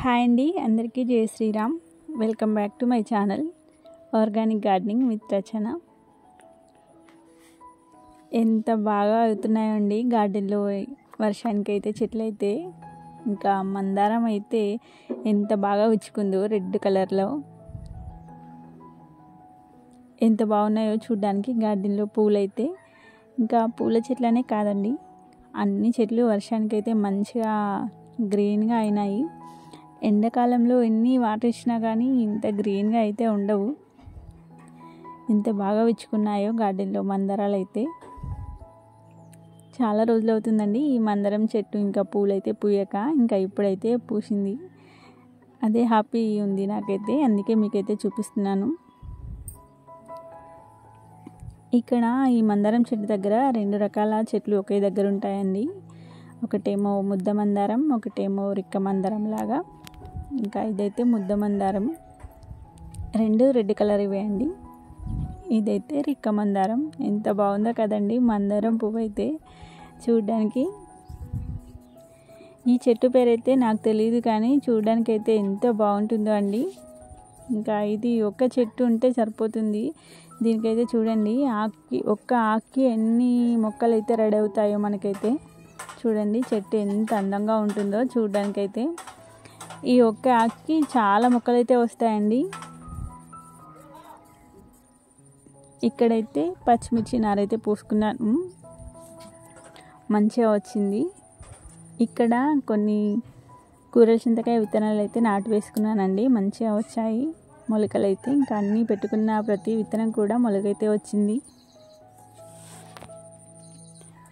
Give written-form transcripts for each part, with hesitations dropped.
Hi అండి, అందరికీ జై Sriram. Welcome back to my channel organic gardening with రచన. ఎంత బాగా అవుతున్నాయండి గార్డెన్లో వర్షానికి అయితే చెట్లు అయితే. ఇంకా మందారం అయితే ఎంత బాగా విచ్చుకుందో రెడ్ కలర్లో. ఎంత బాగున్నాయో చూడడానికి గార్డెన్లో పూలు అయితే. ఇంకా పూల చెట్లనే కాదండి, అన్ని చెట్లు వర్షానికి అయితే మంచిగా గ్రీన్గా అయినాయి. ఎండాకాలంలో ఎన్ని వాటర్ ఇచ్చినా కానీ ఇంత గ్రీన్గా అయితే ఉండవు. ఎంత బాగా విచ్చుకున్నాయో గార్డెన్లో మందారాలు అయితే. చాలా రోజులు అవుతుందండి ఈ మందారం చెట్టు ఇంకా పూలైతే పూయక. ఇంకా ఇప్పుడైతే పూసింది, అదే హ్యాపీ ఉంది నాకైతే, అందుకే మీకైతే చూపిస్తున్నాను. ఇక్కడ ఈ మందారం చెట్టు దగ్గర రెండు రకాల చెట్లు ఒకే దగ్గర ఉంటాయండి. ఒకటేమో ముద్ద మందారం, ఒకటేమో రిక్క మందారం లాగా. ఇంకా ఇదైతే ముద్ద మందారం, రెండు రెడ్ కలర్ ఇవేయండి. ఇదైతే రిక్క మందారం. ఎంత బాగుందో కదండి మందారం పువ్వు అయితే చూడడానికి. ఈ చెట్టు పేరైతే నాకు తెలియదు, కానీ చూడడానికి అయితే ఎంత బాగుంటుందో అండి. ఇంకా ఇది ఒక్క చెట్టు ఉంటే సరిపోతుంది. దీనికైతే చూడండి ఒక్క ఆకుకి ఎన్ని మొక్కలు అయితే రెడీ అవుతాయో మనకైతే. చూడండి చెట్టు ఎంత అందంగా ఉంటుందో చూడడానికైతే. ఈ ఒక్క ఆకుకి చాలా మొక్కలు అయితే వస్తాయండి. ఇక్కడైతే పచ్చిమిర్చి నారైతే పూసుకున్నాను, మంచిగా వచ్చింది. ఇక్కడ కొన్ని కూరల చింతకాయ విత్తనాలు అయితే నాటు వేసుకున్నానండి, మంచిగా వచ్చాయి మొలకలు అయితే. ఇంకా అన్నీ పెట్టుకున్న ప్రతి విత్తనం కూడా మొలకైతే వచ్చింది.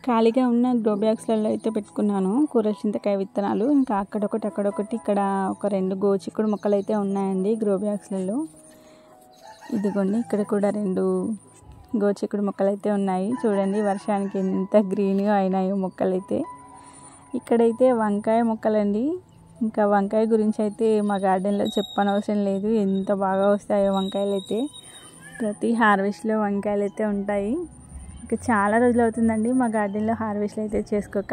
ఖాళీగా ఉన్న గ్రో బ్యాగ్స్లలో అయితే పెట్టుకున్నాను కూరల చింతకాయ విత్తనాలు. ఇంకా అక్కడొకటి ఇక్కడ ఒక రెండు గోచిక్కుడు మొక్కలు అయితే ఉన్నాయండి గ్రో బ్యాగ్స్లలో. ఇదిగోండి ఇక్కడ కూడా రెండు గోచిక్కుడు మొక్కలు అయితే ఉన్నాయి. చూడండి వర్షానికి ఎంత గ్రీన్గా అయినాయో మొక్కలు అయితే. ఇక్కడైతే వంకాయ మొక్కలండి. ఇంకా వంకాయ గురించి అయితే మా గార్డెన్లో చెప్పనవసరం లేదు, ఎంత బాగా వస్తాయో వంకాయలు అయితే. ప్రతి హార్వెస్ట్లో వంకాయలు అయితే ఉంటాయి. ఇంకా చాలా రోజులు అవుతుందండి మా గార్డెన్లో హార్వెస్ట్లు అయితే చేసుకోక.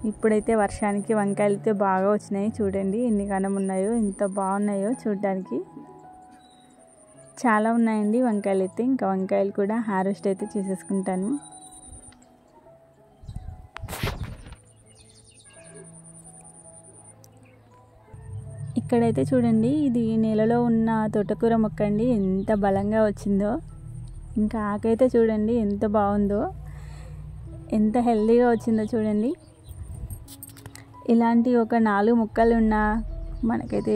ఇప్పుడైతే వర్షానికి వంకాయలు అయితే బాగా వచ్చినాయి. చూడండి ఎన్ని కాలం ఉన్నాయో, ఎంత బాగున్నాయో చూడడానికి. చాలా ఉన్నాయండి వంకాయలు అయితే. ఇంకా వంకాయలు కూడా హార్వెస్ట్ అయితే చేసేసుకుంటాను. ఇక్కడైతే చూడండి, ఇది నేలలో ఉన్న తోటకూర మొక్క అండి, ఎంత బలంగా వచ్చిందో. ఇంకా ఆకైతే చూడండి ఎంత బాగుందో, ఎంత హెల్దీగా వచ్చిందో చూడండి. ఇలాంటి ఒక 4 మొక్కలు ఉన్న మనకైతే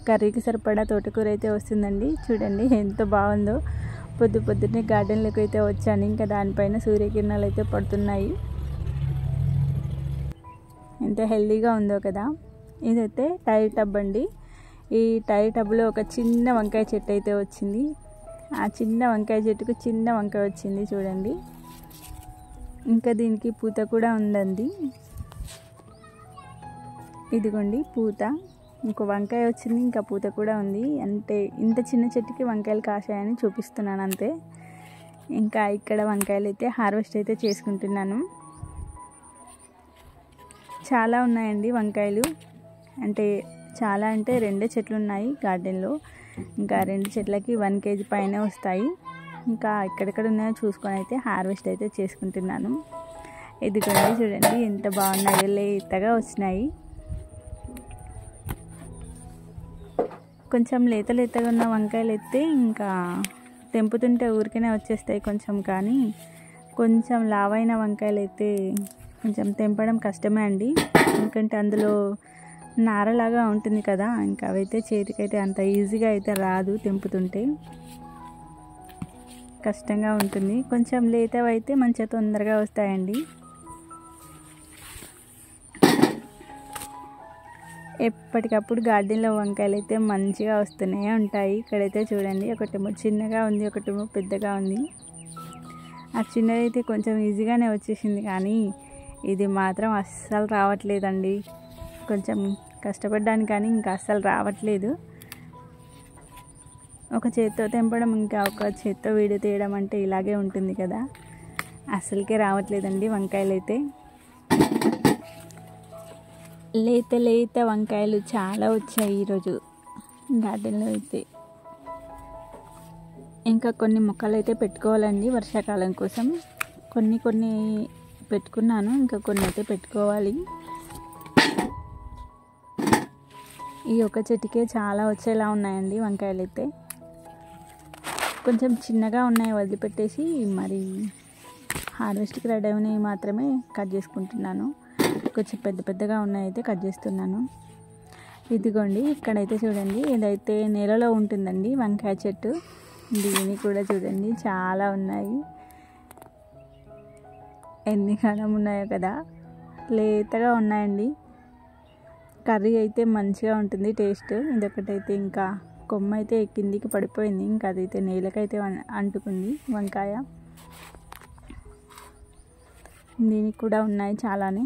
కర్రీకి సరిపడా తోటకూర అయితే వస్తుందండి. చూడండి ఎంత బాగుందో. పొద్దున్నే గార్డెన్లోకి అయితే వచ్చాను. ఇంకా దానిపైన సూర్యకిరణాలు అయితే పడుతున్నాయి. ఎంత హెల్దీగా ఉందో కదా. ఇదైతే టైర్ టబ్ అండి. ఈ టైర్ టబ్లో ఒక చిన్న వంకాయ చెట్టు అయితే వచ్చింది. ఆ చిన్న వంకాయ చెట్టుకు చిన్న వంకాయ వచ్చింది చూడండి. ఇంకా దీనికి పూత కూడా ఉందండి. ఇదిగోండి పూత, ఇంకో వంకాయ వచ్చింది, ఇంకా పూత కూడా ఉంది. అంటే ఇంత చిన్న చెట్టుకి వంకాయలు కాసాయని చూపిస్తున్నాను అంతే. ఇంకా ఇక్కడ వంకాయలు అయితే హార్వెస్ట్ అయితే చేసుకుంటున్నాను. చాలా ఉన్నాయండి వంకాయలు. అంటే చాలా అంటే 2 చెట్లు ఉన్నాయి గార్డెన్లో. ఇంకా 2 చెట్లకి 1 kg పైన వస్తాయి. ఇంకా ఎక్కడెక్కడ ఉన్నాయో చూసుకొని అయితే హార్వెస్ట్ అయితే చేసుకుంటున్నాను. ఎదుగుండి చూడండి ఎంత బాగున్నాయో, లేతగా వచ్చినాయి. కొంచెం లేతగా ఉన్న వంకాయలు అయితే ఇంకా తెంపుతుంటే ఊరికనే వచ్చేస్తాయి కొంచెం. కానీ కొంచెం లావైన వంకాయలు అయితే కొంచెం తెంపడం కష్టమే అండి. ఎందుకంటే అందులో నారలాగా ఉంటుంది కదా. ఇంకా అవైతే చేతికైతే అంత ఈజీగా అయితే రాదు, తెంపుతుంటే కష్టంగా ఉంటుంది. కొంచెం లేతవైతే మంచిగా తొందరగా వస్తాయండి. ఎప్పటికప్పుడు గార్డెన్లో వంకాయలు అయితే మంచిగా వస్తూనే ఉంటాయి. ఇక్కడైతే చూడండి, ఒకటేమో చిన్నగా ఉంది, ఒకటేమో పెద్దగా ఉంది. ఆ చిన్నదైతే కొంచెం ఈజీగానే వచ్చేసింది, కానీ ఇది మాత్రం అస్సలు రావట్లేదండి. కొంచెం కష్టపడ్డాను కానీ ఇంకా అస్సలు రావట్లేదు. ఒక చేత్తో తెంపడం, ఇంకా ఒక చేత్తో వీడియో తీయడం అంటే ఇలాగే ఉంటుంది కదా. అస్సలకే రావట్లేదండి వంకాయలు అయితే. లేత లేత వంకాయలు చాలా వచ్చాయి ఈరోజు గార్డెన్లో అయితే. ఇంకా కొన్ని మొక్కలు అయితే పెట్టుకోవాలండి వర్షాకాలం కోసం. కొన్ని పెట్టుకున్నాను, ఇంకా కొన్ని అయితే పెట్టుకోవాలి. ఈ ఒక చెట్టుకే చాలా వచ్చేలా ఉన్నాయండి వంకాయలు అయితే. కొంచెం చిన్నగా ఉన్నాయి వదిలిపెట్టేసి మరి హార్వెస్ట్కి రెడీ అయినవి మాత్రమే కట్ చేసుకుంటున్నాను. కొంచెం పెద్దగా ఉన్నాయి అయితే కట్ చేస్తున్నాను. ఇదిగోండి ఇక్కడైతే చూడండి, ఇదైతే నేలలో ఉంటుందండి వంకాయ చెట్టు. దీన్ని కూడా చూడండి చాలా ఉన్నాయి. ఎన్ని కాలం ఉన్నాయో కదా, లేతగా ఉన్నాయండి. కర్రీ అయితే మంచిగా ఉంటుంది టేస్ట్. ఇదొకటైతే ఇంకా కొమ్మ అయితే కిందికి పడిపోయింది, ఇంకా అదైతే నేలకైతే అంటుకుంది వంకాయ. దీనికి కూడా ఉన్నాయి చాలానే.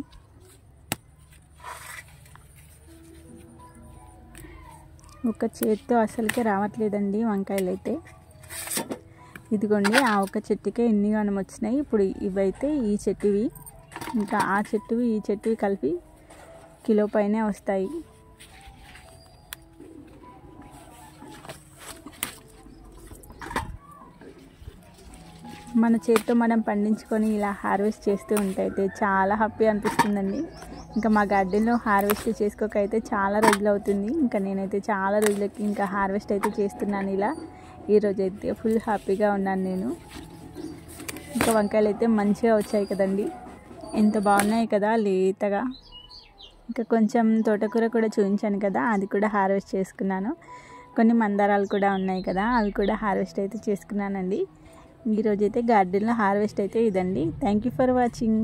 ఒక చేతితో అసలుకే రావట్లేదండి వంకాయలు అయితే. ఇదిగోండి ఆ ఒక చెట్టుకే ఎన్ని గానం వచ్చినాయి. ఇప్పుడు ఇవైతే ఈ చెట్టువి, ఇంకా ఆ చెట్టువి ఈ చెట్టువి కలిపి కిలో పైనే వస్తాయి. మన చేతితో మనం పండించుకొని ఇలా హార్వెస్ట్ చేస్తూ ఉంటే అయితే చాలా హ్యాపీ అనిపిస్తుందండి. ఇంకా మా గార్డెన్లో హార్వెస్ట్ చేసుకోకైతే చాలా రోజులు అవుతుంది. ఇంకా నేనైతే చాలా రోజులకి ఇంకా హార్వెస్ట్ అయితే చేస్తున్నాను ఇలా. ఈరోజు అయితే ఫుల్ హ్యాపీగా ఉన్నాను నేను. ఇంకా వంకాయలు అయితే మంచిగా వచ్చాయి కదండి, ఎంత బాగున్నాయి కదా లేతగా. ఇంకా కొంచెం తోటకూర కూడా చూపించాను కదా, అది కూడా హార్వెస్ట్ చేసుకున్నాను. కొన్ని మందారాలు కూడా ఉన్నాయి కదా, అవి కూడా హార్వెస్ట్ అయితే చేసుకున్నానండి. ఈరోజైతే గార్డెన్లో హార్వెస్ట్ అయితే ఇదండి. Thank you for watching.